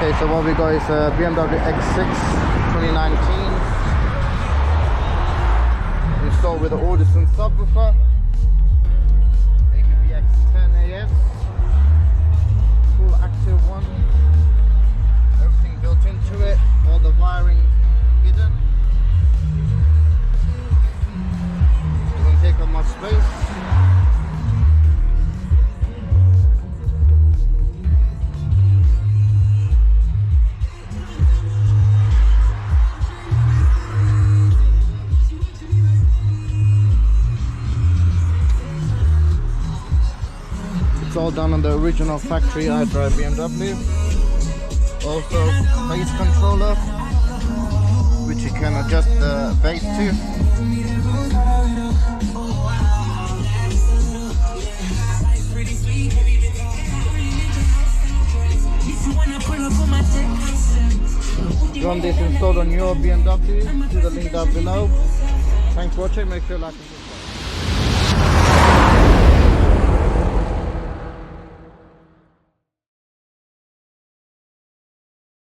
Okay, so what we got is a BMW X6 2019 installed with the Audison subwoofer, BMW X10 AS, full active one, everything built into it, all the wiring hidden. Doesn't take up much space. It's all done on the original factory iDrive BMW. Also bass controller, which you can adjust the bass to. If you want this installed on your BMW, see the link down below. Thanks for watching, make sure you like and subscribe.